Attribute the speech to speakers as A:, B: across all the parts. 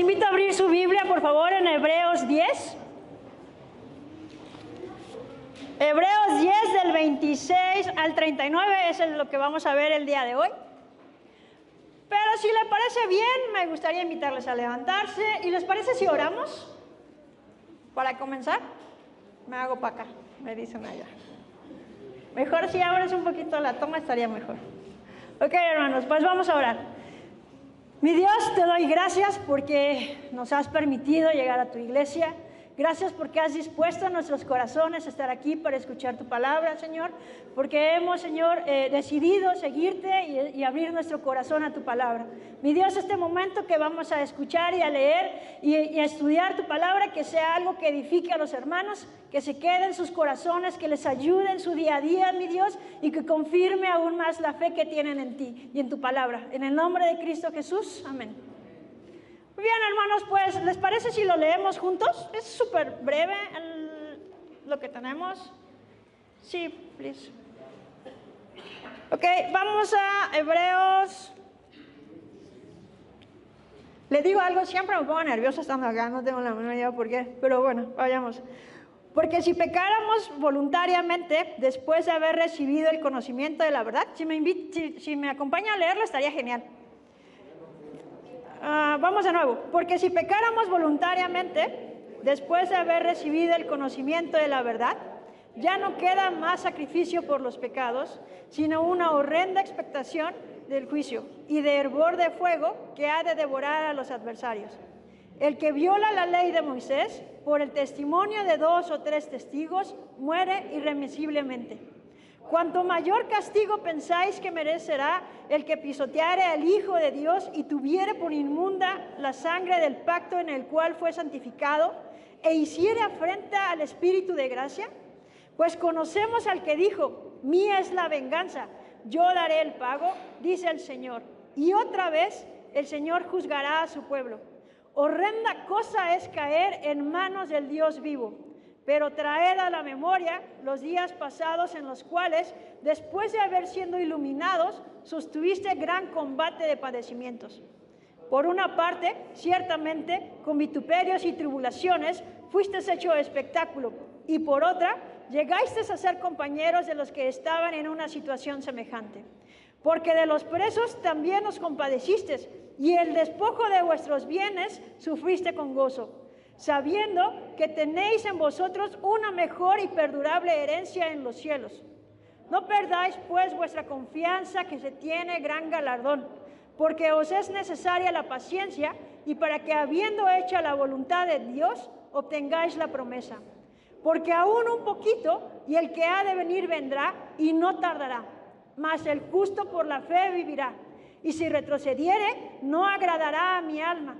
A: invito a abrir su Biblia, por favor, en Hebreos 10. Hebreos 10 del 26 al 39 es lo que vamos a ver el día de hoy. Pero si le parece bien, me gustaría invitarles a levantarse. ¿Y les parece si oramos? Para comenzar, me hago para acá, me dicen allá. Mejor si abres un poquito la toma, estaría mejor. Ok, hermanos, pues vamos a orar. Mi Dios, te doy gracias porque nos has permitido llegar a tu iglesia. Gracias porque has dispuesto a nuestros corazones a estar aquí para escuchar tu palabra, Señor. Porque hemos, Señor, decidido seguirte y abrir nuestro corazón a tu palabra. Mi Dios, este momento que vamos a escuchar y a leer y a estudiar tu palabra, que sea algo que edifique a los hermanos, que se quede en sus corazones, que les ayude en su día a día, mi Dios, y que confirme aún más la fe que tienen en ti y en tu palabra. En el nombre de Cristo Jesús, amén. Muy bien, hermanos, pues, ¿les parece si lo leemos juntos? Es súper breve lo que tenemos. Sí, please. Ok, vamos a Hebreos. Le digo algo, siempre me pongo nerviosa estando acá, no tengo la menor idea por qué, pero bueno, vayamos. Porque si pecáramos voluntariamente, después de haber recibido el conocimiento de la verdad, si me acompaña a leerlo, estaría genial. Vamos de nuevo. Porque si pecáramos voluntariamente, después de haber recibido el conocimiento de la verdad, ya no queda más sacrificio por los pecados, sino una horrenda expectación del juicio y de hervor de fuego que ha de devorar a los adversarios. El que viola la ley de Moisés, por el testimonio de 2 o 3 testigos, muere irremisiblemente. Cuanto mayor castigo pensáis que merecerá el que pisoteare al Hijo de Dios y tuviere por inmunda la sangre del pacto en el cual fue santificado e hiciere afrenta al Espíritu de gracia? Pues conocemos al que dijo, mía es la venganza, yo daré el pago, dice el Señor. Y otra vez el Señor juzgará a su pueblo. Horrenda cosa es caer en manos del Dios vivo. Pero traed a la memoria los días pasados en los cuales, después de haber sido iluminados, sostuviste gran combate de padecimientos. Por una parte, ciertamente, con vituperios y tribulaciones, fuiste hecho espectáculo, y por otra, llegaste a ser compañeros de los que estaban en una situación semejante. Porque de los presos también os compadeciste, y el despojo de vuestros bienes sufriste con gozo, sabiendo que tenéis en vosotros una mejor y perdurable herencia en los cielos. No perdáis, pues, vuestra confianza, que se tiene gran galardón, porque os es necesaria la paciencia, y para que, habiendo hecho la voluntad de Dios, obtengáis la promesa. Porque aún un poquito, y el que ha de venir vendrá, y no tardará, mas el justo por la fe vivirá. Y si retrocediere, no agradará a mi alma.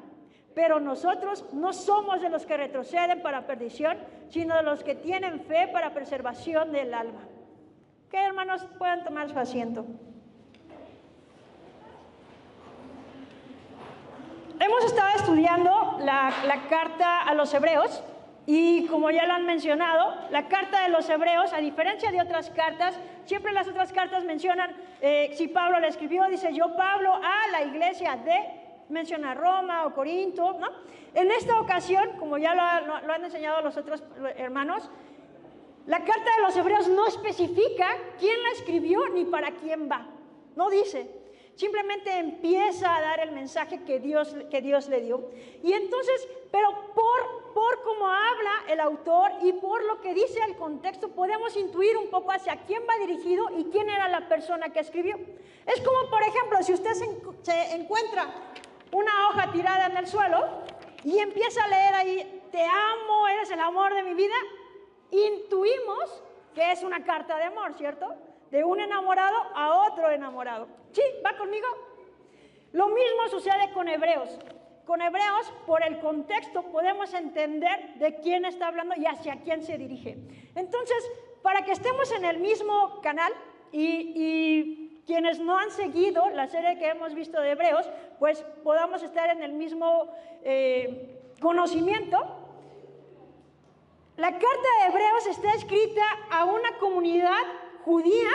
A: Pero nosotros no somos de los que retroceden para perdición, sino de los que tienen fe para preservación del alma. ¿Qué, hermanos? Pueden tomar su asiento. Hemos estado estudiando la carta a los Hebreos, y como ya lo han mencionado, la carta de los Hebreos, a diferencia de otras cartas, siempre las otras cartas mencionan, si Pablo le escribió, dice yo Pablo a la iglesia de... menciona Roma o Corinto, ¿no? En esta ocasión, como ya lo han enseñado los otros hermanos, la carta de los Hebreos no especifica quién la escribió ni para quién va. No dice. Simplemente empieza a dar el mensaje que Dios le dio. Y entonces, pero por cómo habla el autor y por lo que dice el contexto, podemos intuir un poco hacia quién va dirigido y quién era la persona que escribió. Es como, por ejemplo, si usted se encuentra una hoja tirada en el suelo y empieza a leer ahí, te amo, eres el amor de mi vida, intuimos que es una carta de amor, ¿cierto? De un enamorado a otro enamorado. ¿Sí? ¿Va conmigo? Lo mismo sucede con Hebreos. Con Hebreos, por el contexto, podemos entender de quién está hablando y hacia quién se dirige. Entonces, para que estemos en el mismo canal y quienes no han seguido la serie que hemos visto de Hebreos, pues podamos estar en el mismo conocimiento. La carta de Hebreos está escrita a una comunidad judía,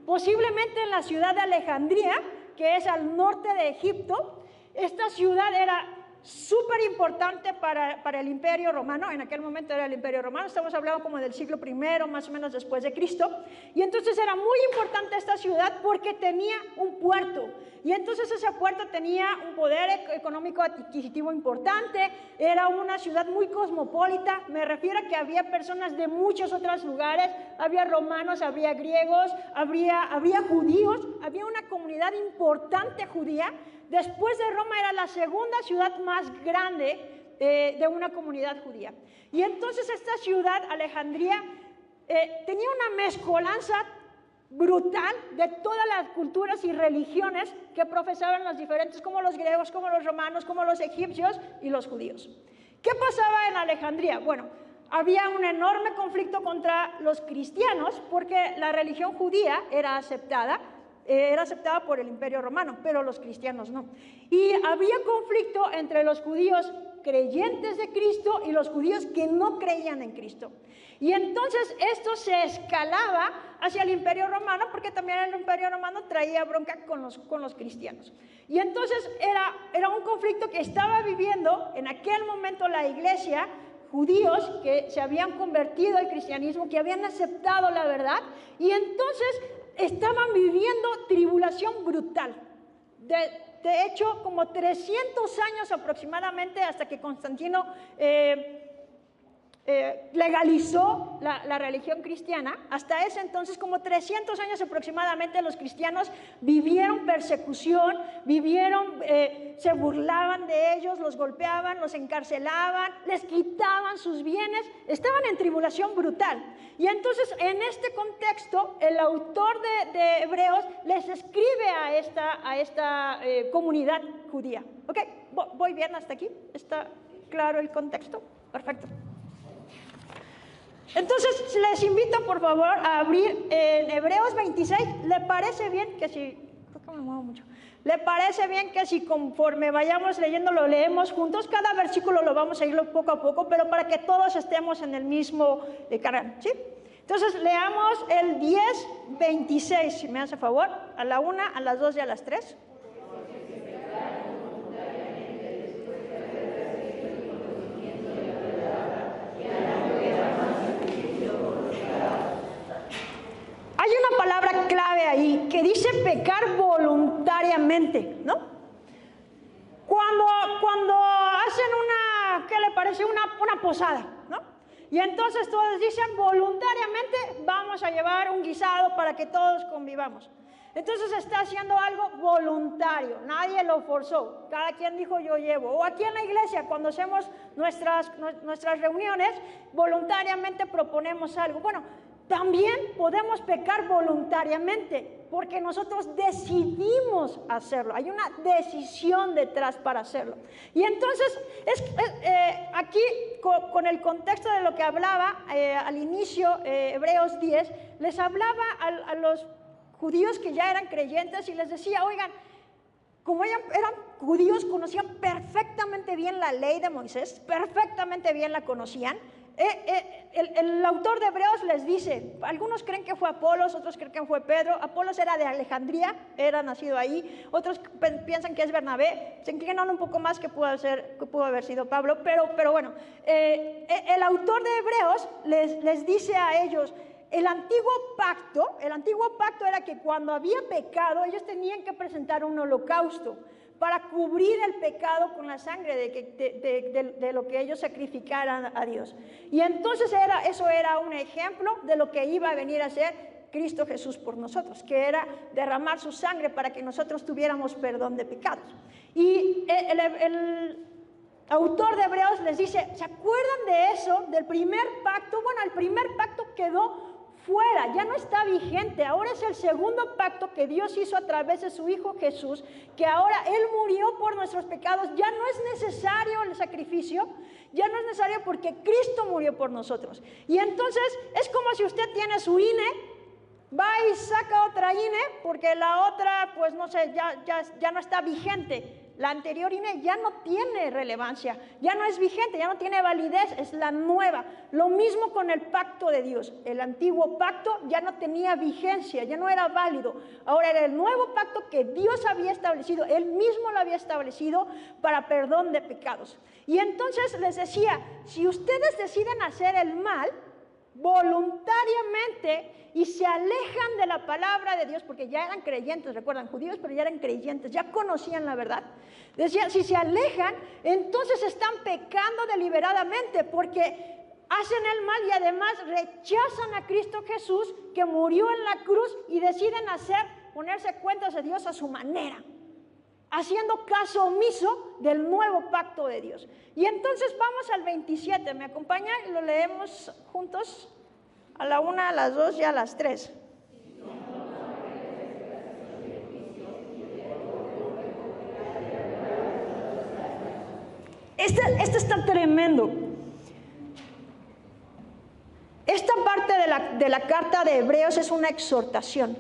A: posiblemente en la ciudad de Alejandría, que es al norte de Egipto. Esta ciudad era súper importante para el Imperio Romano. En aquel momento era el Imperio Romano, estamos hablando como del siglo I, más o menos después de Cristo. Y entonces era muy importante esta ciudad porque tenía un puerto. Y entonces ese puerto tenía un poder económico adquisitivo importante, era una ciudad muy cosmopolita, me refiero a que había personas de muchos otros lugares, había romanos, había griegos, había judíos, había una comunidad importante judía. Después de Roma era la segunda ciudad más grande de una comunidad judía. Y entonces esta ciudad, Alejandría, tenía una mezcolanza brutal de todas las culturas y religiones que profesaban los diferentes, como los griegos, como los romanos, como los egipcios y los judíos. ¿Qué pasaba en Alejandría? Bueno, había un enorme conflicto contra los cristianos porque la religión judía era aceptada por el Imperio Romano, pero los cristianos no. Y había conflicto entre los judíos creyentes de Cristo y los judíos que no creían en Cristo. Y entonces esto se escalaba hacia el Imperio Romano porque también el Imperio Romano traía bronca con los cristianos. Y entonces era un conflicto que estaba viviendo en aquel momento la iglesia, judíos que se habían convertido al cristianismo, que habían aceptado la verdad, y entonces estaban viviendo tribulación brutal. De hecho, como 300 años aproximadamente, hasta que Constantino legalizó la religión cristiana, hasta ese entonces, como 300 años aproximadamente, los cristianos vivieron persecución, se burlaban de ellos, los golpeaban, los encarcelaban, les quitaban sus bienes, estaban en tribulación brutal. Y entonces, en este contexto, el autor de Hebreos les escribe a esta comunidad judía. ¿Ok? ¿Voy bien hasta aquí? ¿Está claro el contexto? Perfecto. Entonces, les invito, por favor, a abrir en Hebreos 26. ¿Le parece bien que si... Creo que me muevo mucho. ¿Le parece bien que si conforme vayamos leyendo lo leemos juntos? Cada versículo lo vamos a ir poco a poco, pero para que todos estemos en el mismo canal, ¿sí? Entonces, leamos el 10:26, si me hace favor, a la 1, a las 2 y a las 3. Hay una palabra clave ahí que dice pecar voluntariamente, ¿no? Cuando hacen ¿qué le parece? Una posada, ¿no? Y entonces todos dicen voluntariamente vamos a llevar un guisado para que todos convivamos. Entonces está haciendo algo voluntario, nadie lo forzó, cada quien dijo yo llevo. O aquí en la iglesia cuando hacemos nuestras reuniones, voluntariamente proponemos algo. Bueno, también podemos pecar voluntariamente porque nosotros decidimos hacerlo. Hay una decisión detrás para hacerlo. Y entonces, aquí con el contexto de lo que hablaba al inicio, Hebreos 10, les hablaba a los judíos que ya eran creyentes y les decía, oigan, como eran judíos, conocían perfectamente bien la ley de Moisés, perfectamente bien la conocían. El autor de Hebreos les dice, algunos creen que fue Apolos, otros creen que fue Pedro. Apolos era de Alejandría, era nacido ahí, otros piensan que es Bernabé, se inclinan un poco más que pudo haber sido Pablo, pero bueno, el autor de Hebreos les dice a ellos, el antiguo pacto era que cuando había pecado ellos tenían que presentar un holocausto para cubrir el pecado con la sangre de lo que ellos sacrificaran a Dios. Y entonces eso era un ejemplo de lo que iba a venir a ser Cristo Jesús por nosotros, que era derramar su sangre para que nosotros tuviéramos perdón de pecados. Y el autor de Hebreos les dice, ¿se acuerdan de eso, del primer pacto? Bueno, el primer pacto quedó fuera, ya no está vigente. Ahora es el segundo pacto que Dios hizo a través de su Hijo Jesús, que ahora Él murió por nuestros pecados. Ya no es necesario el sacrificio, ya no es necesario porque Cristo murió por nosotros. Y entonces es como si usted tiene su INE, va y saca otra INE porque la otra, pues no sé, ya no está vigente. La anterior INE ya no tiene relevancia, ya no es vigente, ya no tiene validez, es la nueva. Lo mismo con el pacto de Dios. El antiguo pacto ya no tenía vigencia, ya no era válido. Ahora era el nuevo pacto que Dios había establecido, Él mismo lo había establecido para perdón de pecados. Y entonces les decía, si ustedes deciden hacer el mal voluntariamente y se alejan de la palabra de Dios, porque ya eran creyentes, recuerdan, judíos, pero ya eran creyentes, ya conocían la verdad. Decía, si se alejan, entonces están pecando deliberadamente, porque hacen el mal y además rechazan a Cristo Jesús, que murió en la cruz, y deciden ponerse cuentas de Dios a su manera, haciendo caso omiso del nuevo pacto de Dios. Y entonces vamos al 27, ¿me acompañan? Lo leemos juntos a la 1, a las 2 y a las 3. Este está tremendo. Esta parte de la carta de Hebreos es una exhortación.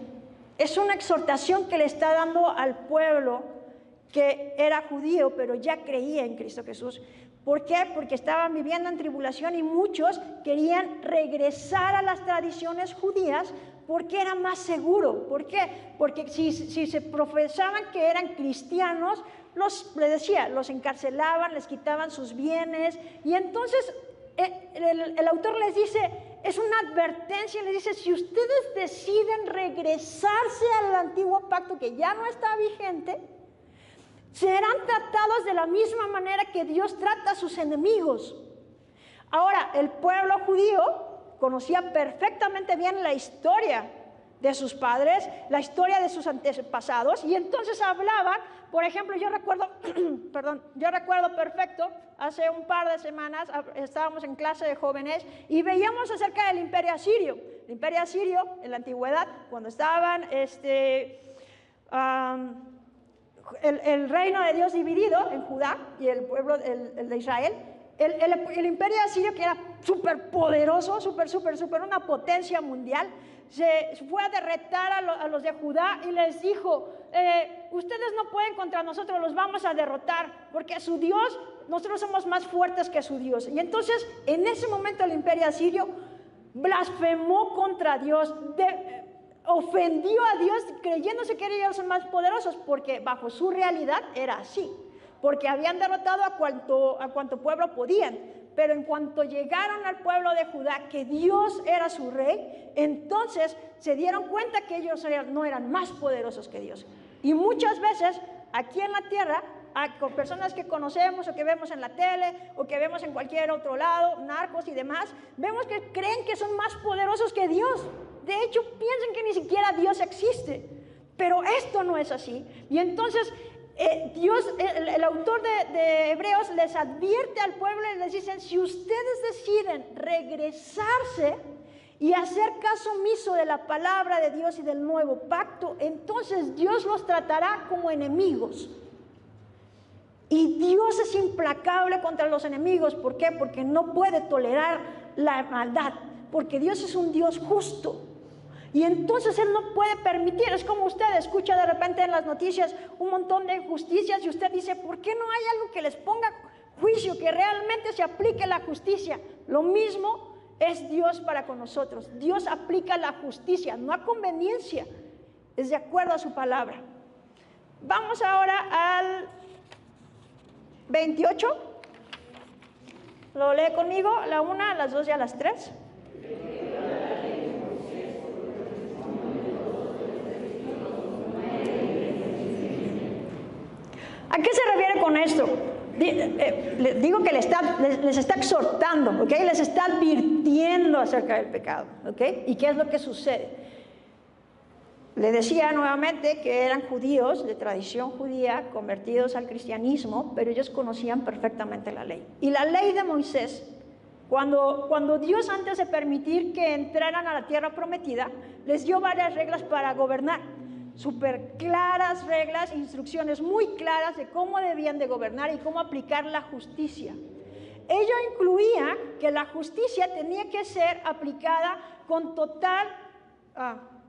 A: Es una exhortación que le está dando al pueblo que era judío, pero ya creía en Cristo Jesús. ¿Por qué? Porque estaban viviendo en tribulación y muchos querían regresar a las tradiciones judías porque era más seguro. ¿Por qué? Porque si se profesaban que eran cristianos, les decía, los encarcelaban, les quitaban sus bienes. Y entonces el autor les dice, es una advertencia, les dice, si ustedes deciden regresarse al antiguo pacto que ya no está vigente, serán tratados de la misma manera que Dios trata a sus enemigos. Ahora, el pueblo judío conocía perfectamente bien la historia de sus padres, la historia de sus antepasados, y entonces hablaban, por ejemplo, yo recuerdo perfecto, hace un par de semanas estábamos en clase de jóvenes y veíamos acerca del imperio asirio. El imperio asirio, en la antigüedad, cuando estaban el reino de Dios dividido en Judá y el pueblo el de Israel, el imperio asirio, que era súper poderoso, súper, una potencia mundial, se fue a derrotar a los de Judá y les dijo, ustedes no pueden contra nosotros, los vamos a derrotar, porque su Dios, nosotros somos más fuertes que su Dios. Y entonces, en ese momento el imperio asirio blasfemó contra Dios, ofendió a Dios creyéndose que ellos son más poderosos, porque bajo su realidad era así, porque habían derrotado a cuanto pueblo podían. Pero en cuanto llegaron al pueblo de Judá, que Dios era su rey, entonces se dieron cuenta que ellos no eran más poderosos que Dios. Y muchas veces aquí en la tierra, con personas que conocemos o que vemos en la tele o que vemos en cualquier otro lado, narcos y demás, vemos que creen que son más poderosos que Dios. De hecho, piensan que ni siquiera Dios existe. Pero esto no es así. Y entonces el autor de Hebreos les advierte al pueblo y les dice, si ustedes deciden regresarse y hacer caso omiso de la palabra de Dios y del nuevo pacto, entonces Dios los tratará como enemigos. Y Dios es implacable contra los enemigos. ¿Por qué? Porque no puede tolerar la maldad, porque Dios es un Dios justo. Y entonces Él no puede permitir, es como usted escucha de repente en las noticias un montón de injusticias y usted dice, ¿por qué no hay algo que les ponga juicio, que realmente se aplique la justicia? Lo mismo es Dios para con nosotros. Dios aplica la justicia, no a conveniencia, es de acuerdo a su palabra. Vamos ahora al 28. Lo lee conmigo, a la 1, a las 2 y a las 3. ¿A qué se refiere con esto? Digo que les está exhortando, ¿ok? Les está advirtiendo acerca del pecado, ¿ok? ¿Y qué es lo que sucede? Le decía nuevamente que eran judíos de tradición judía convertidos al cristianismo, pero ellos conocían perfectamente la ley. Y la ley de Moisés, cuando Dios, antes de permitir que entraran a la tierra prometida, les dio varias reglas para gobernar. Súper claras reglas, instrucciones muy claras de cómo debían de gobernar y cómo aplicar la justicia. Ello incluía que la justicia tenía que ser aplicada con total,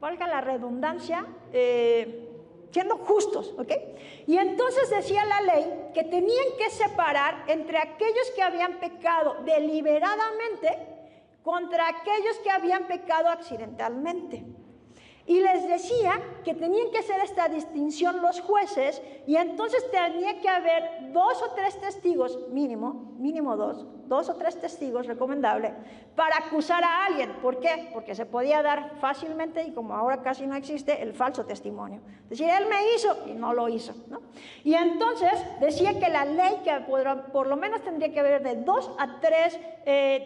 A: valga la redundancia, siendo justos, ¿ok? Y entonces decía la ley que tenían que separar entre aquellos que habían pecado deliberadamente contra aquellos que habían pecado accidentalmente. Y les decía que tenían que hacer esta distinción los jueces, y entonces tenía que haber 2 o 3 testigos, mínimo 2 o 3 testigos, recomendable, para acusar a alguien. ¿Por qué? Porque se podía dar fácilmente, y como ahora casi no existe, el falso testimonio. Es decir, él me hizo y no lo hizo, ¿no? Y entonces decía que la ley, que por lo menos tendría que haber de 2 a 3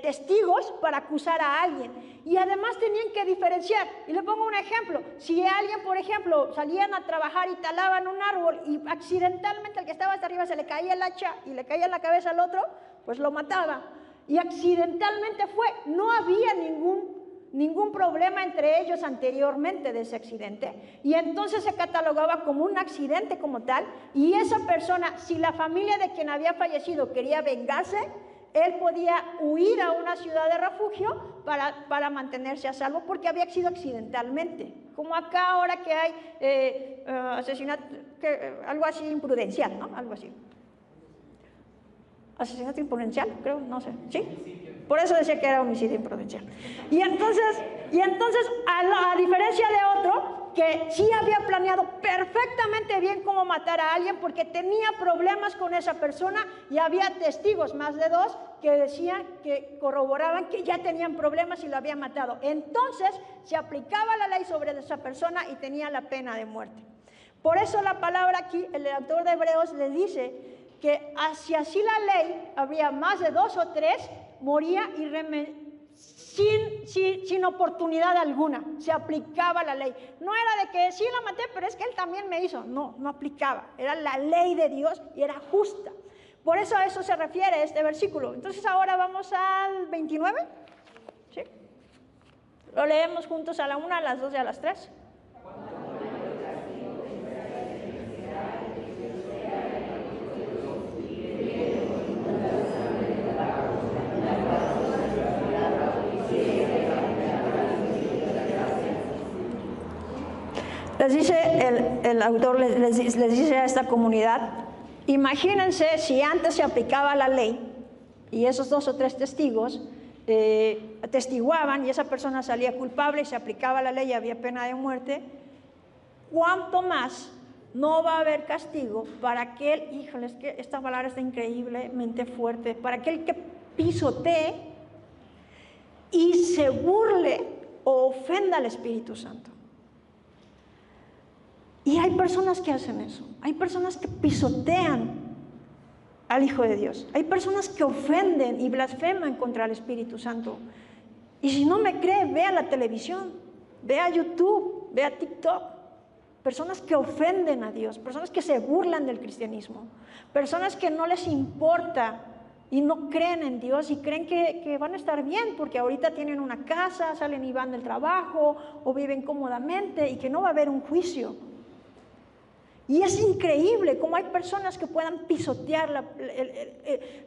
A: testigos para acusar a alguien. Y además tenían que diferenciar. Y le pongo un ejemplo. Si alguien, por ejemplo, salían a trabajar y talaban un árbol y accidentalmente al que estaba hasta arriba se le caía el hacha y le caía en la cabeza al otro, pues lo mataba. Y accidentalmente fue. No había ningún problema entre ellos anteriormente de ese accidente. Y entonces se catalogaba como un accidente como tal. Y esa persona, si la familia de quien había fallecido quería vengarse, él podía huir a una ciudad de refugio para mantenerse a salvo, porque había sido accidentalmente. Como acá ahora que hay asesinato, algo así imprudencial, ¿no? Algo así. Asesinato imprudencial, creo, no sé. ¿Sí? Por eso decía que era homicidio imprudencial. Y entonces a diferencia de otro, que sí había planeado perfectamente bien cómo matar a alguien, porque tenía problemas con esa persona y había testigos, más de 2, que decían, que corroboraban que ya tenían problemas y lo había matado. Entonces se aplicaba la ley sobre esa persona y tenía la pena de muerte. Por eso la palabra aquí, el autor de Hebreos le dice que si así la ley habría más de 2 o 3, moría sin oportunidad alguna. Se aplicaba la ley. No era de que sí la maté, pero es que él también me hizo. No aplicaba. Era la ley de Dios y era justa. Por eso a eso se refiere este versículo. Entonces ahora vamos al 29. ¿Sí? Lo leemos juntos a la 1, a las 2 y a las 3. Les dice el autor, les dice a esta comunidad, imagínense si antes se aplicaba la ley y esos 2 o 3 testigos atestiguaban y esa persona salía culpable y se aplicaba la ley y había pena de muerte, ¿cuánto más no va a haber castigo para aquel, híjole, es que esta palabra está increíblemente fuerte, para aquel que pisotee y se burle o ofenda al Espíritu Santo? Y hay personas que hacen eso. Hay personas que pisotean al Hijo de Dios. Hay personas que ofenden y blasfeman contra el Espíritu Santo. Y si no me cree, vea la televisión, vea YouTube, vea TikTok. Personas que ofenden a Dios, personas que se burlan del cristianismo, personas que no les importa y no creen en Dios y creen que van a estar bien porque ahorita tienen una casa, salen y van del trabajo o viven cómodamente y que no va a haber un juicio. Y es increíble cómo hay personas que puedan pisotear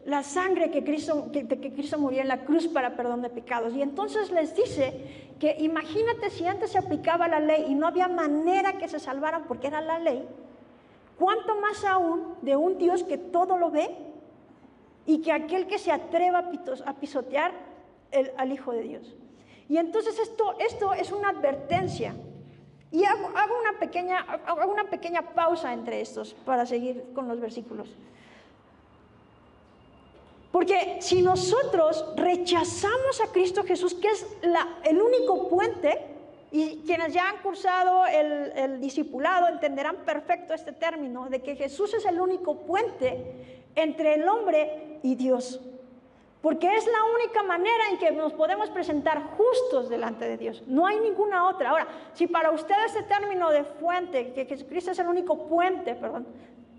A: la sangre que Cristo murió en la cruz para perdón de pecados. Y entonces les dice que imagínate si antes se aplicaba la ley y no había manera que se salvaran porque era la ley, ¿cuánto más aún de un Dios que todo lo ve y que aquel que se atreva a pisotear al Hijo de Dios? Y entonces esto es una advertencia. Y hago una pequeña pausa entre estos para seguir con los versículos. Porque si nosotros rechazamos a Cristo Jesús, que es el único puente, y quienes ya han cursado el discipulado entenderán perfecto este término, de que Jesús es el único puente entre el hombre y Dios. Porque es la única manera en que nos podemos presentar justos delante de Dios. No hay ninguna otra. Ahora, si para usted este término de fuente, que Jesucristo es el único puente,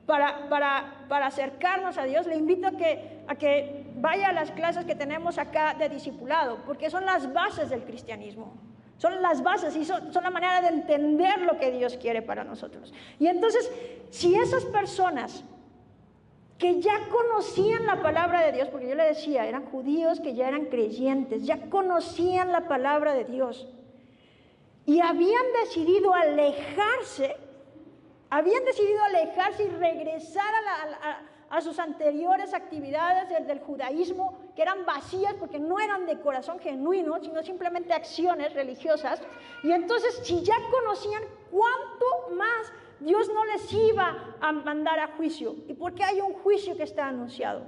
A: para acercarnos a Dios, le invito a que vaya a las clases que tenemos acá de discipulado, porque son las bases del cristianismo. Son las bases y son la manera de entender lo que Dios quiere para nosotros. Y entonces, si esas personas que ya conocían la palabra de Dios, porque yo le decía, eran judíos que ya eran creyentes, ya conocían la palabra de Dios y habían decidido alejarse Habían decidido alejarse y regresar a sus anteriores actividades del judaísmo, que eran vacías porque no eran de corazón genuino, sino simplemente acciones religiosas. Y entonces, si ya conocían, ¿cuánto más Dios no les iba a mandar a juicio? ¿Y por qué hay un juicio que está anunciado?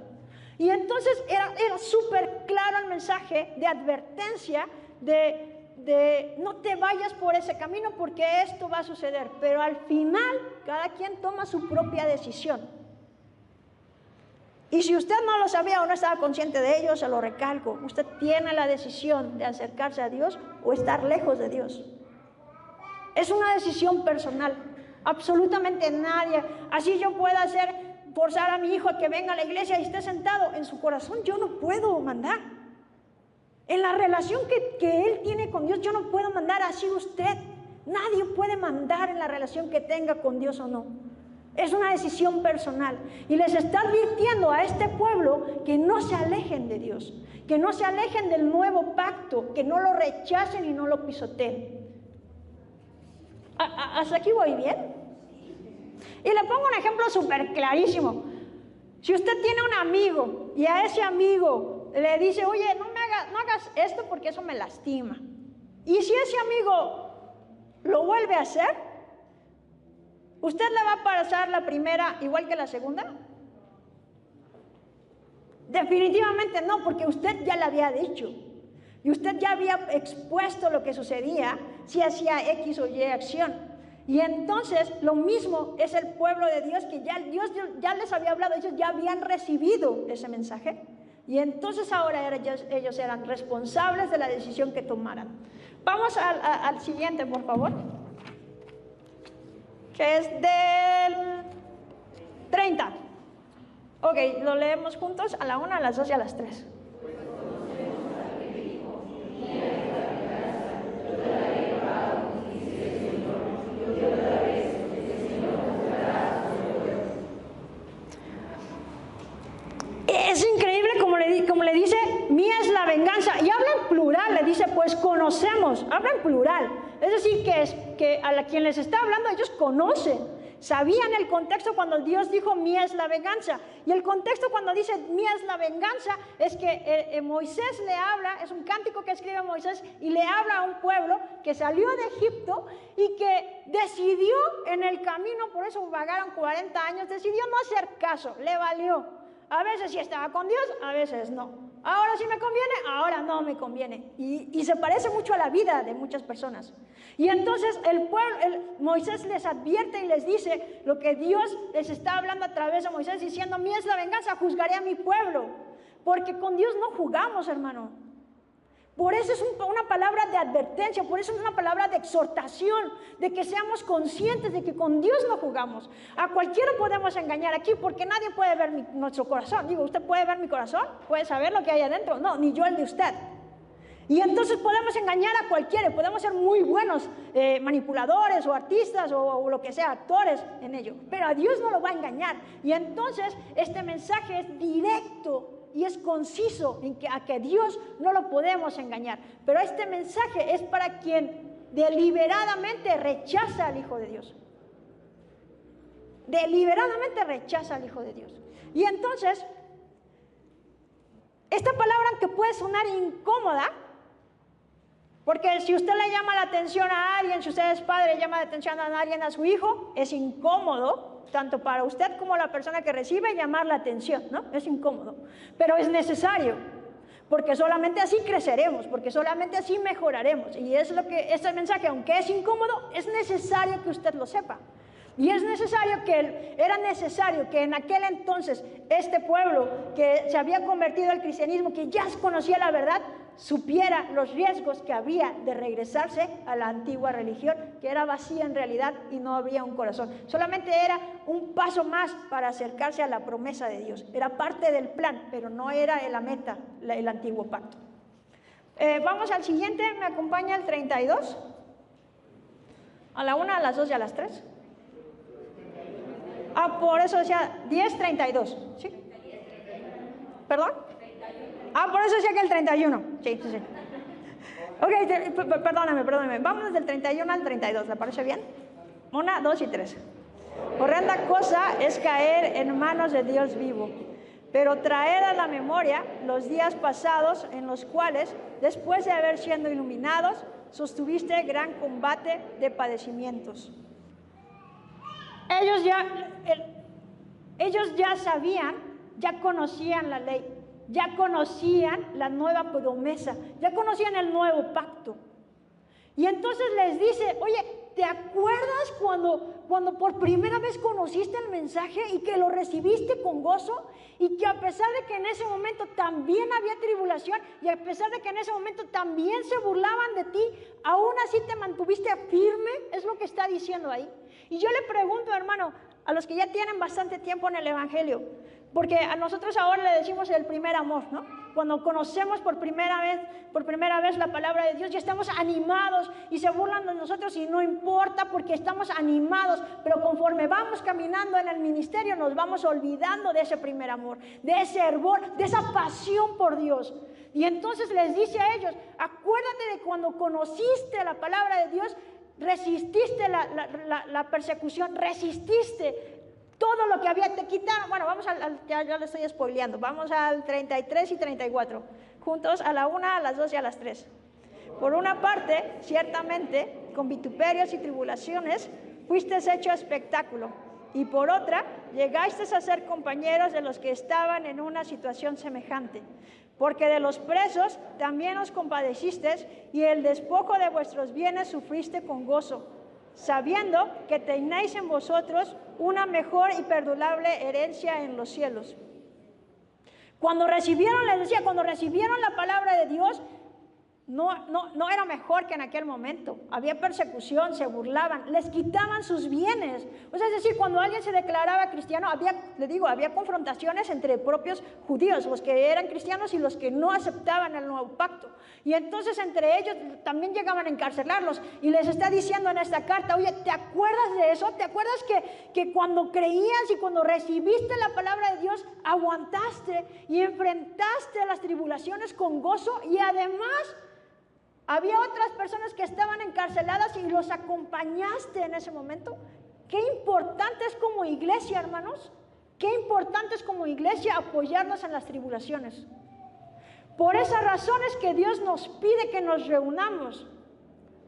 A: Y entonces era súper claro el mensaje de advertencia de no te vayas por ese camino porque esto va a suceder. Pero al final, cada quien toma su propia decisión. Y si usted no lo sabía o no estaba consciente de ello, se lo recalco. Usted tiene la decisión de acercarse a Dios o estar lejos de Dios. Es una decisión personal. Absolutamente nadie. Así yo pueda forzar a mi hijo a que venga a la iglesia y esté sentado. En su corazón yo no puedo mandar. En la relación que él tiene con Dios, yo no puedo mandar. Así usted. Nadie puede mandar en la relación que tenga con Dios o no. Es una decisión personal. Y les está advirtiendo a este pueblo que no se alejen de Dios, que no se alejen del nuevo pacto, que no lo rechacen y no lo pisoteen. ¿Hasta aquí voy bien? Y le pongo un ejemplo súper clarísimo. Si usted tiene un amigo y a ese amigo le dice, oye, no hagas esto porque eso me lastima. Y si ese amigo lo vuelve a hacer, ¿usted le va a pasar la primera igual que la segunda? Definitivamente no, porque usted ya le había dicho. Y usted ya había expuesto lo que sucedía si hacía X o Y acción. Y entonces lo mismo es el pueblo de Dios, que Dios ya les había hablado, ellos ya habían recibido ese mensaje. Y entonces ahora ellos eran responsables de la decisión que tomaran. Vamos al siguiente, por favor. Que es del 30. Ok, lo leemos juntos a la 1, a las 2 y a las 3. Es increíble como le dice, mía es la venganza. Y habla en plural, le dice, pues conocemos. Habla en plural. Es decir, que a quien les está hablando, ellos conocen. Sabían el contexto cuando Dios dijo, mía es la venganza. Y el contexto cuando dice, mía es la venganza, es que Moisés le habla, es un cántico que escribe Moisés, y le habla a un pueblo que salió de Egipto y que decidió en el camino, por eso vagaron 40 años, decidió no hacer caso, le valió. A veces sí estaba con Dios, a veces no. Ahora sí me conviene, ahora no me conviene. Y se parece mucho a la vida de muchas personas. Y entonces Moisés les advierte y les dice lo que Dios les está hablando a través de Moisés, diciendo, mía es la venganza, juzgaré a mi pueblo. Porque con Dios no jugamos, hermano. Por eso es una palabra de advertencia, por eso es una palabra de exhortación, de que seamos conscientes de que con Dios no jugamos. A cualquiera podemos engañar aquí porque nadie puede ver nuestro corazón. Digo, ¿usted puede ver mi corazón? ¿Puede saber lo que hay adentro? No, ni yo el de usted. Y entonces podemos engañar a cualquiera, podemos ser muy buenos manipuladores o artistas o lo que sea, actores en ello. Pero a Dios no lo va a engañar. Y entonces este mensaje es directo y es conciso en que a que Dios no lo podemos engañar. Pero este mensaje es para quien deliberadamente rechaza al Hijo de Dios. Deliberadamente rechaza al Hijo de Dios. Y entonces, esta palabra, que puede sonar incómoda, porque si usted le llama la atención a alguien, si usted es padre, le llama la atención a alguien, a su hijo, es incómodo, tanto para usted como la persona que recibe, llamar la atención, ¿no? Es incómodo, pero es necesario, porque solamente así creceremos, porque solamente así mejoraremos. Y es lo que este mensaje, aunque es incómodo, es necesario que usted lo sepa. Y es necesario era necesario que en aquel entonces este pueblo que se había convertido al cristianismo, que ya conocía la verdad, supiera los riesgos que había de regresarse a la antigua religión, que era vacía en realidad y no había un corazón. Solamente era un paso más para acercarse a la promesa de Dios. Era parte del plan, pero no era la meta, el antiguo pacto. Vamos al siguiente, me acompaña el 32. A la 1, a las 2 y a las 3. Por eso decía 10:32, ¿sí? ¿Perdón? Por eso decía que el 31. Sí. Ok, perdóname. Vamos del 31 al 32, ¿le parece bien? 1, 2 y 3. Horrenda cosa es caer en manos de Dios vivo, pero traer a la memoria los días pasados en los cuales, después de haber sido iluminados, sostuviste gran combate de padecimientos. Ellos ya sabían, ya conocían la ley, ya conocían la nueva promesa, ya conocían el nuevo pacto. Y entonces les dice, oye, ¿te acuerdas cuando por primera vez conociste el mensaje y que lo recibiste con gozo? Y que a pesar de que en ese momento también había tribulación y a pesar de que en ese momento también se burlaban de ti, aún así te mantuviste firme, es lo que está diciendo ahí. Y yo le pregunto, hermano, a los que ya tienen bastante tiempo en el Evangelio, porque a nosotros ahora le decimos el primer amor, ¿no? Cuando conocemos por primera vez la palabra de Dios, ya estamos animados y se burlan de nosotros y no importa porque estamos animados, pero conforme vamos caminando en el ministerio nos vamos olvidando de ese primer amor, de ese hervor, de esa pasión por Dios. Y entonces les dice a ellos, acuérdate de cuando conociste la palabra de Dios, resististe la persecución, resististe todo lo que había, te quitaron. Bueno, vamos ya le estoy spoileando, vamos al 33 y 34, juntos a la 1, a las 2 y a las 3. Por una parte, ciertamente, con vituperios y tribulaciones, fuiste hecho espectáculo, y por otra, llegaste a ser compañeros de los que estaban en una situación semejante, porque de los presos también os compadecisteis, y el despojo de vuestros bienes sufriste con gozo, sabiendo que tenéis en vosotros una mejor y perdurable herencia en los cielos. Cuando recibieron, les decía, cuando recibieron la palabra de Dios, no era mejor que en aquel momento. Había persecución, se burlaban, les quitaban sus bienes. O sea, es decir, cuando alguien se declaraba cristiano, había confrontaciones entre propios judíos, los que eran cristianos y los que no aceptaban el nuevo pacto. Y entonces entre ellos también llegaban a encarcelarlos. Y les está diciendo en esta carta, oye, ¿te acuerdas de eso? ¿Te acuerdas que cuando creías y cuando recibiste la palabra de Dios, aguantaste y enfrentaste las tribulaciones con gozo? Y además había otras personas que estaban encarceladas y los acompañaste en ese momento. Qué importante es como iglesia, hermanos. Qué importante es como iglesia apoyarnos en las tribulaciones. Por esa razón es que Dios nos pide que nos reunamos.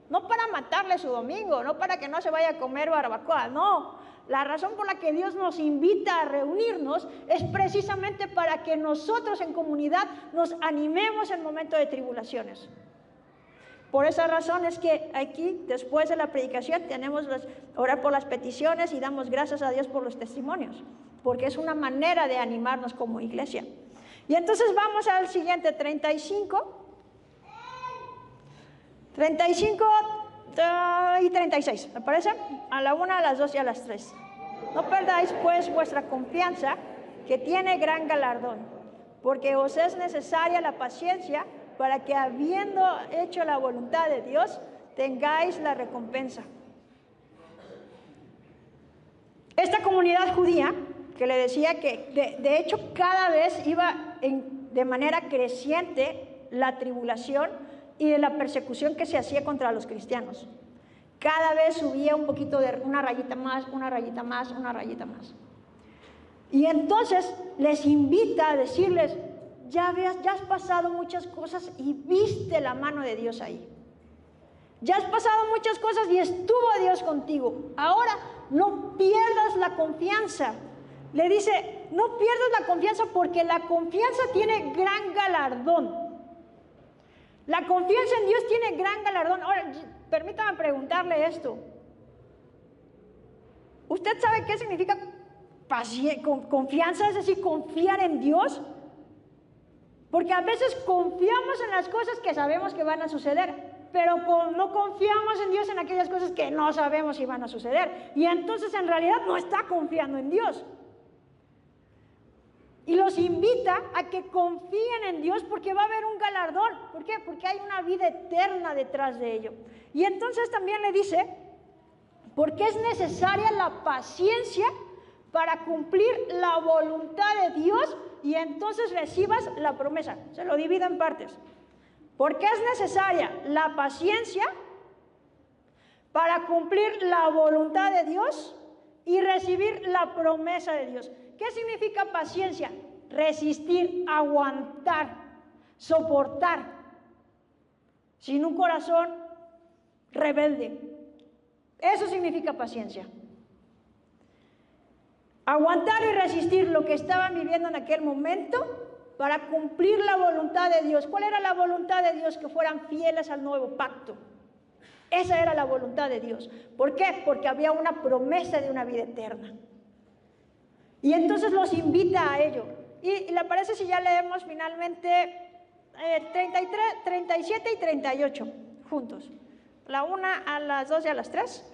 A: No para matarle su domingo, no para que no se vaya a comer barbacoa, no. La razón por la que Dios nos invita a reunirnos es precisamente para que nosotros en comunidad nos animemos en momentos de tribulaciones. Por esa razón es que aquí, después de la predicación, tenemos orar por las peticiones y damos gracias a Dios por los testimonios, porque es una manera de animarnos como iglesia. Y entonces vamos al siguiente, 35 y 36, ¿me parece? A la 1, a las 2 y a las 3. No perdáis pues vuestra confianza, que tiene gran galardón, porque os es necesaria la paciencia, para que habiendo hecho la voluntad de Dios, tengáis la recompensa. Esta comunidad judía, que le decía que de hecho cada vez iba de manera creciente la tribulación y la persecución que se hacía contra los cristianos. Cada vez subía un poquito de una rayita más, una rayita más, una rayita más. Y entonces les invita a decirles, ya has pasado muchas cosas y viste la mano de Dios ahí. Ya has pasado muchas cosas y estuvo Dios contigo. Ahora no pierdas la confianza. Le dice, no pierdas la confianza porque la confianza tiene gran galardón. La confianza en Dios tiene gran galardón. Ahora, permítame preguntarle esto. ¿Usted sabe qué significa confianza? Es decir, confiar en Dios. Porque a veces confiamos en las cosas que sabemos que van a suceder, pero no confiamos en Dios en aquellas cosas que no sabemos si van a suceder. Y entonces en realidad no está confiando en Dios. Y los invita a que confíen en Dios porque va a haber un galardón. ¿Por qué? Porque hay una vida eterna detrás de ello. Y entonces también le dice, porque es necesaria la paciencia para cumplir la voluntad de Dios y entonces recibas la promesa. Se lo divido en partes. Porque es necesaria la paciencia para cumplir la voluntad de Dios y recibir la promesa de Dios. ¿Qué significa paciencia? Resistir, aguantar, soportar, sin un corazón rebelde. Eso significa paciencia. Aguantar y resistir lo que estaban viviendo en aquel momento para cumplir la voluntad de Dios. ¿Cuál era la voluntad de Dios? Que fueran fieles al nuevo pacto. Esa era la voluntad de Dios. ¿Por qué? Porque había una promesa de una vida eterna. Y entonces los invita a ello. ¿Y le parece si ya leemos finalmente 33, 37 y 38 juntos? La 1 a las 2 y a las 3.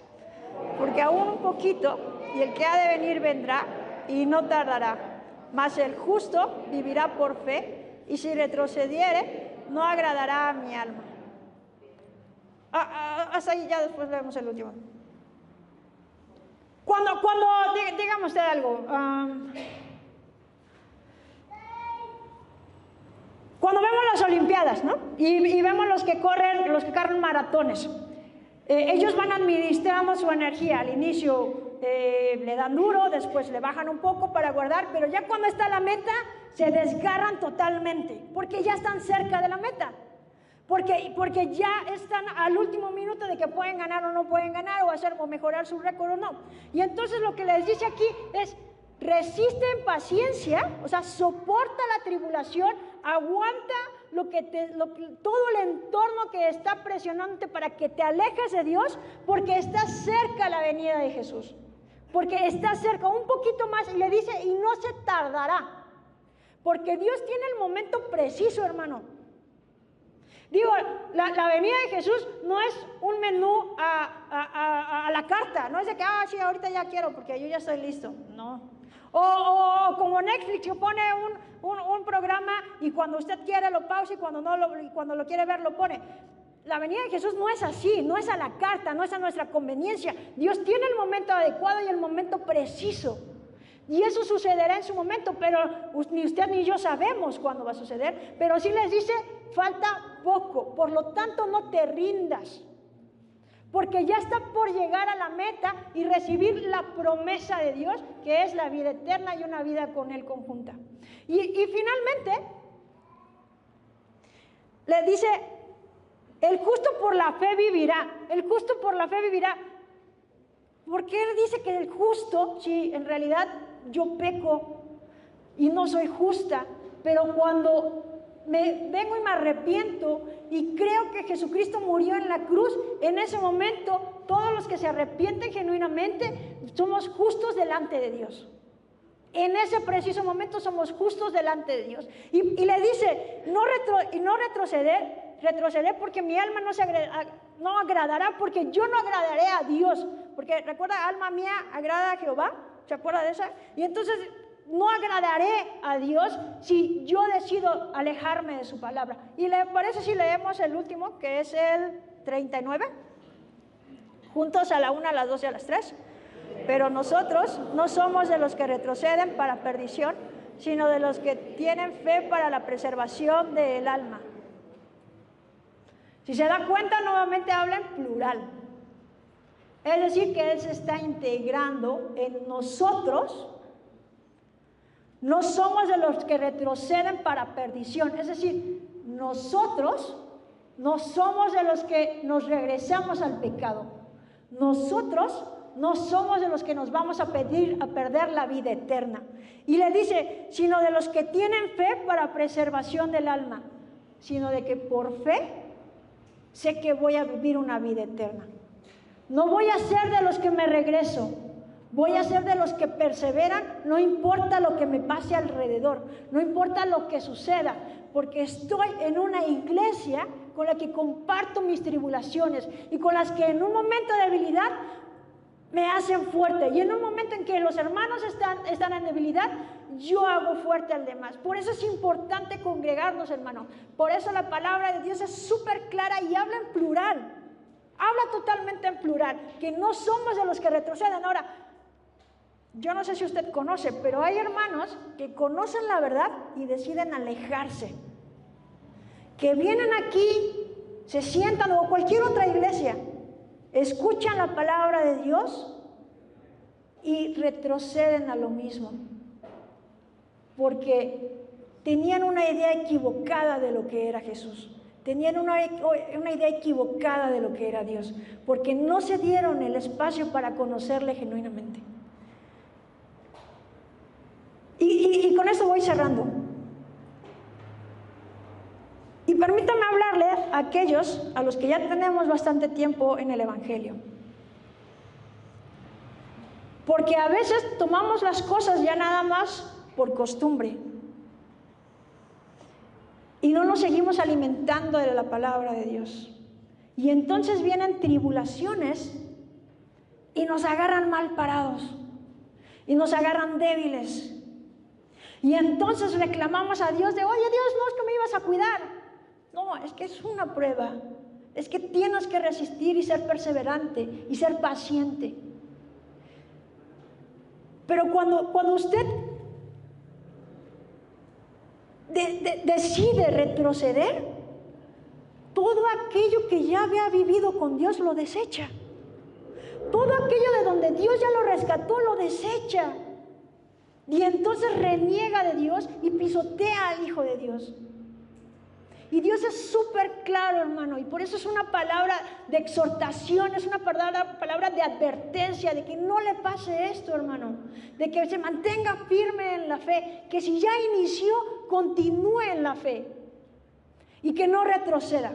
A: Porque aún un poquito, y el que ha de venir vendrá y no tardará. Mas el justo vivirá por fe, y si retrocediere, no agradará a mi alma. Hasta ahí, ya después vemos el último. Dígame usted algo. Cuando vemos las Olimpiadas, ¿no? Y vemos los que corren maratones. Ellos van administrando su energía. Al inicio le dan duro, después le bajan un poco para guardar, pero ya cuando está la meta, se desgarran totalmente, porque ya están cerca de la meta. Porque ya están al último minuto de que pueden ganar o no pueden ganar, o mejorar su récord o no. Y entonces lo que les dice aquí es: resiste en paciencia, o sea, soporta la tribulación, aguanta todo el entorno que está presionándote para que te alejes de Dios, porque está cerca la venida de Jesús. Porque está cerca, un poquito más, y le dice, y no se tardará. Porque Dios tiene el momento preciso, hermano. Digo, la venida de Jesús no es un menú a la carta, no es de que, sí, ahorita ya quiero porque yo ya estoy listo, no. O como Netflix, que pone un programa y cuando usted quiere lo pausa y cuando lo quiere ver lo pone. La venida de Jesús no es así, no es a la carta, no es a nuestra conveniencia. Dios tiene el momento adecuado y el momento preciso. Y eso sucederá en su momento, pero ni usted ni yo sabemos cuándo va a suceder. Pero sí les dice, falta poco, por lo tanto no te rindas. Porque ya está por llegar a la meta y recibir la promesa de Dios, que es la vida eterna y una vida con Él conjunta. Y finalmente, le dice, el justo por la fe vivirá. El justo por la fe vivirá. Porque Él dice que el justo, si en realidad yo peco y no soy justa, pero cuando me vengo y me arrepiento y creo que Jesucristo murió en la cruz, en ese momento todos los que se arrepienten genuinamente somos justos delante de Dios. En ese preciso momento somos justos delante de Dios. Y le dice, no retroceder porque mi alma no agradará, porque yo no agradaré a Dios. Porque recuerda, alma mía agrada a Jehová, ¿se acuerda de esa? Y entonces no agradaré a Dios si yo decido alejarme de su palabra. ¿Y le parece si leemos el último, que es el 39? Juntos a la 1, a las 2 y a las 3. Pero nosotros no somos de los que retroceden para perdición, sino de los que tienen fe para la preservación del alma. Si se da cuenta, nuevamente habla en plural. Es decir, que Él se está integrando en nosotros. No somos de los que retroceden para perdición. Es decir, nosotros no somos de los que nos regresamos al pecado. Nosotros no somos de los que nos vamos a perder la vida eterna. Y le dice, sino de los que tienen fe para preservación del alma, sino de que por fe sé que voy a vivir una vida eterna. No voy a ser de los que me regreso, voy a ser de los que perseveran, no importa lo que me pase alrededor, no importa lo que suceda, porque estoy en una iglesia con la que comparto mis tribulaciones y con las que en un momento de debilidad me hacen fuerte, y en un momento en que los hermanos están en debilidad, yo hago fuerte al demás. Por eso es importante congregarnos, hermanos. Por eso la palabra de Dios es súper clara y habla en plural. Habla totalmente en plural, que no somos de los que retroceden. Ahora, yo no sé si usted conoce, pero hay hermanos que conocen la verdad y deciden alejarse. Que vienen aquí, se sientan, o cualquier otra iglesia, escuchan la palabra de Dios y retroceden a lo mismo, porque tenían una idea equivocada de lo que era Jesús. Tenían una idea equivocada de lo que era Dios, porque no se dieron el espacio para conocerle genuinamente. Y con esto voy cerrando. Y permítanme hablarle a aquellos a los que ya tenemos bastante tiempo en el Evangelio. Porque a veces tomamos las cosas ya nada más por costumbre. Y no nos seguimos alimentando de la palabra de Dios. Y entonces vienen tribulaciones y nos agarran mal parados. Y nos agarran débiles. Y entonces reclamamos a Dios de, oye Dios, no es que me ibas a cuidar. No, es que es una prueba. Es que tienes que resistir y ser perseverante y ser paciente. Pero cuando usted decide retroceder, todo aquello que ya había vivido con Dios lo desecha. Todo aquello de donde Dios ya lo rescató lo desecha. Y entonces reniega de Dios y pisotea al Hijo de Dios. Y Dios es súper claro, hermano, y por eso es una palabra de exhortación, es una palabra de advertencia, de que no le pase esto, hermano, de que se mantenga firme en la fe, que si ya inició, continúe en la fe y que no retroceda.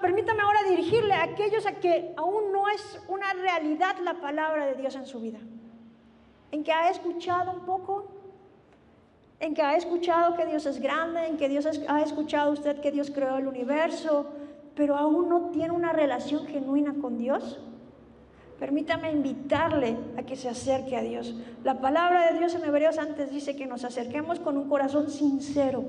A: Permítame ahora dirigirle a aquellos a que aún no es una realidad la palabra de Dios en su vida, en que ha escuchado un poco, en que ha escuchado que Dios es grande, en que ha escuchado usted que Dios creó el universo, pero aún no tiene una relación genuina con Dios. Permítame invitarle a que se acerque a Dios. La palabra de Dios en Hebreos antes dice que nos acerquemos con un corazón sincero.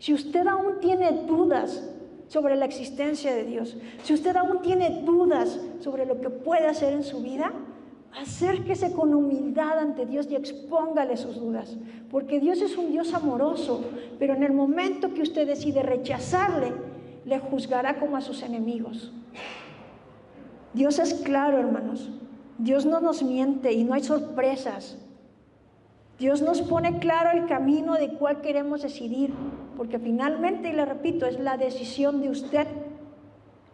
A: Si usted aún tiene dudas sobre la existencia de Dios, si usted aún tiene dudas sobre lo que puede hacer en su vida, acérquese con humildad ante Dios y expóngale sus dudas, porque Dios es un Dios amoroso, pero en el momento que usted decide rechazarle, le juzgará como a sus enemigos. Dios es claro, hermanos. Dios no nos miente y no hay sorpresas. Dios nos pone claro el camino de cuál queremos decidir, porque finalmente, y le repito, es la decisión de usted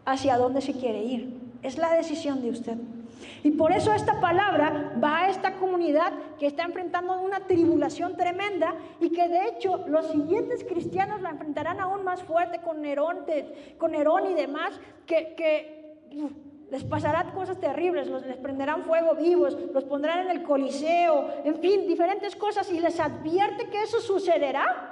A: hacia dónde se quiere ir. Es la decisión de usted. Y por eso esta palabra va a esta comunidad que está enfrentando una tribulación tremenda y que de hecho los siguientes cristianos la enfrentarán aún más fuerte con Nerón y demás, que les pasarán cosas terribles, les prenderán fuego vivos, los pondrán en el Coliseo, en fin, diferentes cosas, y les advierte que eso sucederá.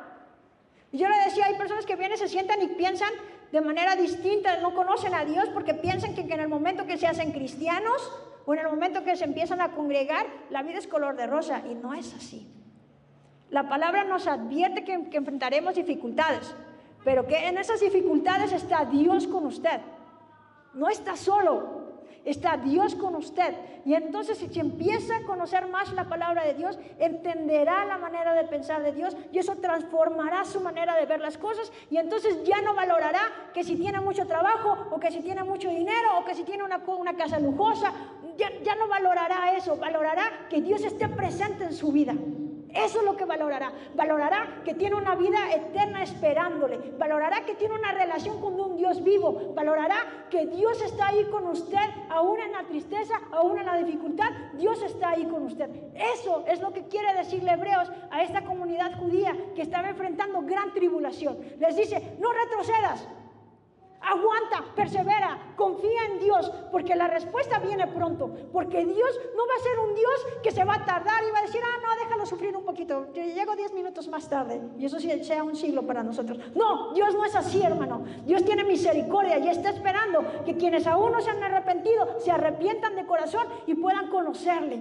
A: Y yo le decía, hay personas que vienen, se sientan y piensan de manera distinta, no conocen a Dios porque piensan que en el momento que se hacen cristianos o en el momento que se empiezan a congregar, la vida es color de rosa, y no es así. La palabra nos advierte que enfrentaremos dificultades, pero que en esas dificultades está Dios con usted. No está solo, está Dios con usted. Y entonces si empieza a conocer más la palabra de Dios, entenderá la manera de pensar de Dios, y eso transformará su manera de ver las cosas, y entonces ya no valorará que si tiene mucho trabajo, o que si tiene mucho dinero, o que si tiene una casa lujosa. Ya no valorará eso, valorará que Dios esté presente en su vida. Eso es lo que valorará. Valorará que tiene una vida eterna esperándole. Valorará que tiene una relación con un Dios vivo. Valorará que Dios está ahí con usted, aún en la tristeza, aún en la dificultad. Dios está ahí con usted. Eso es lo que quiere decirle Hebreos a esta comunidad judía que estaba enfrentando gran tribulación. Les dice, no retrocedas. Aguanta, persevera, confía en Dios, porque la respuesta viene pronto, porque Dios no va a ser un Dios que se va a tardar y va a decir, no, déjalo sufrir un poquito, yo llego 10 minutos más tarde, y eso sí sea un siglo para nosotros. No, Dios no es así, hermano. Dios tiene misericordia y está esperando que quienes aún no se han arrepentido se arrepientan de corazón y puedan conocerle.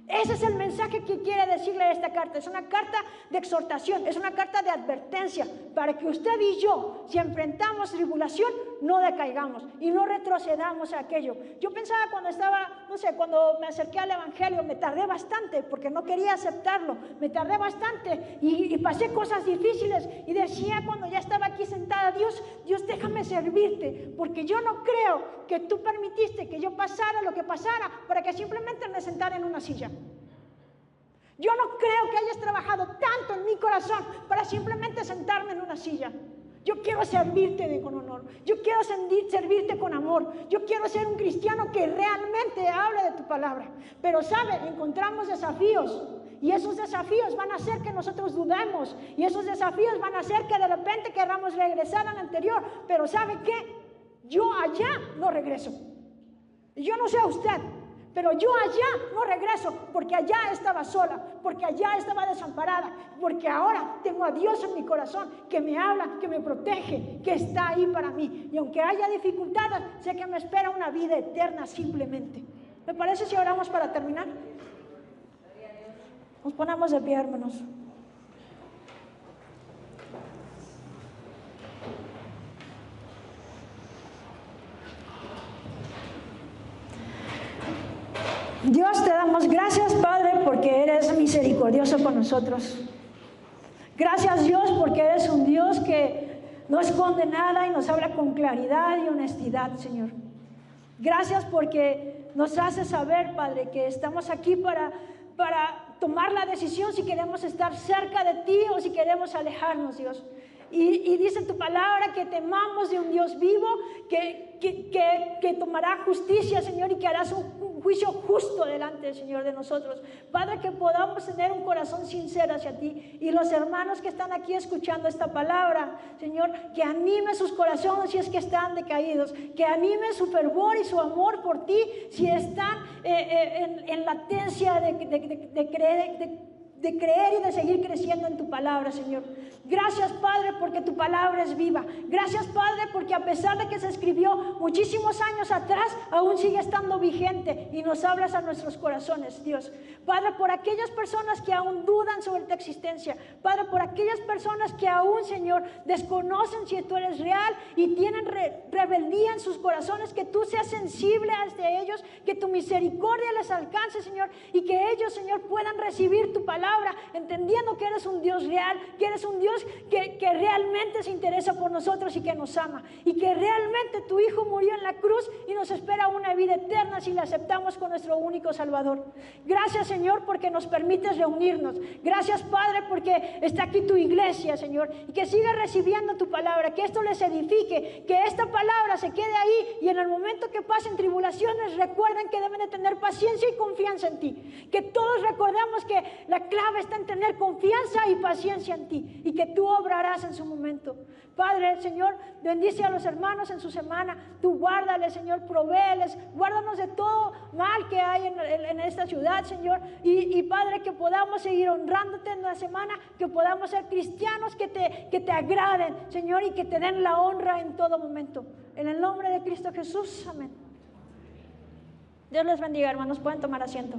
A: Ese es el mensaje que quiere decirle esta carta. Es una carta de exhortación, es una carta de advertencia para que usted y yo, si enfrentamos tribulación, no decaigamos y no retrocedamos a aquello. Yo pensaba cuando estaba, no sé, cuando me acerqué al Evangelio, me tardé bastante porque no quería aceptarlo, me tardé bastante y pasé cosas difíciles y decía cuando ya estaba aquí sentada, Dios, déjame servirte, porque yo no creo que tú permitiste que yo pasara lo que pasara para que simplemente me sentara en una silla. Yo no creo que hayas trabajado tanto en mi corazón para simplemente sentarme en una silla. Yo quiero servirte con honor. Yo quiero servirte con amor. Yo quiero ser un cristiano que realmente hable de tu palabra. Pero, ¿sabe? Encontramos desafíos. Y esos desafíos van a hacer que nosotros dudemos. Y esos desafíos van a hacer que de repente queramos regresar al anterior. Pero, ¿sabe qué? Yo allá no regreso. Y yo no sé a usted, pero yo allá no regreso, porque allá estaba sola, porque allá estaba desamparada, porque ahora tengo a Dios en mi corazón, que me habla, que me protege, que está ahí para mí. Y aunque haya dificultades, sé que me espera una vida eterna simplemente. ¿Me parece si oramos para terminar? Nos ponemos de pie, hermanos. Dios, te damos gracias, Padre, porque eres misericordioso con nosotros. Gracias, Dios, porque eres un Dios que no esconde nada y nos habla con claridad y honestidad, Señor. Gracias porque nos hace saber, Padre, que estamos aquí para tomar la decisión si queremos estar cerca de ti o si queremos alejarnos, Dios. Y dice tu palabra que temamos de un Dios vivo que tomará justicia, Señor, y que harás un juicio justo delante del Señor de nosotros. Padre, que podamos tener un corazón sincero hacia ti. Y los hermanos que están aquí escuchando esta palabra, Señor, que anime sus corazones si es que están decaídos, que anime su fervor y su amor por ti si están en latencia de creer y de seguir creciendo en tu palabra, Señor. Gracias, Padre, porque tu palabra es viva. Gracias, Padre, porque a pesar de que se escribió muchísimos años atrás, aún sigue estando vigente y nos hablas a nuestros corazones, Dios. Padre, por aquellas personas que aún dudan sobre tu existencia. Padre, por aquellas personas que aún, Señor, desconocen si tú eres real y tienen rebeldía en sus corazones, que tú seas sensible hacia ellos, que tu misericordia les alcance, Señor, y que ellos, Señor, puedan recibir tu palabra, entendiendo que eres un Dios real, que eres un Dios que realmente se interesa por nosotros y que nos ama, y que realmente tu Hijo murió en la cruz y nos espera una vida eterna si la aceptamos con nuestro único Salvador. Gracias, Señor, porque nos permites reunirnos. Gracias, Padre, porque está aquí tu iglesia, Señor, y que siga recibiendo tu palabra, que esto les edifique, que esta palabra se quede ahí y en el momento que pasen tribulaciones recuerden que deben de tener paciencia y confianza en ti, que todos recordemos que la clave está en tener confianza y paciencia en ti y que tú obrarás en su momento. Padre, Señor, bendice a los hermanos en su semana. Tú guárdales, Señor, provéeles, guárdanos de todo mal que hay en esta ciudad, Señor. Y Padre, que podamos seguir honrándote en la semana, que podamos ser cristianos que te agraden, Señor, y que te den la honra en todo momento. En el nombre de Cristo Jesús, amén. Dios les bendiga, hermanos. Pueden tomar asiento.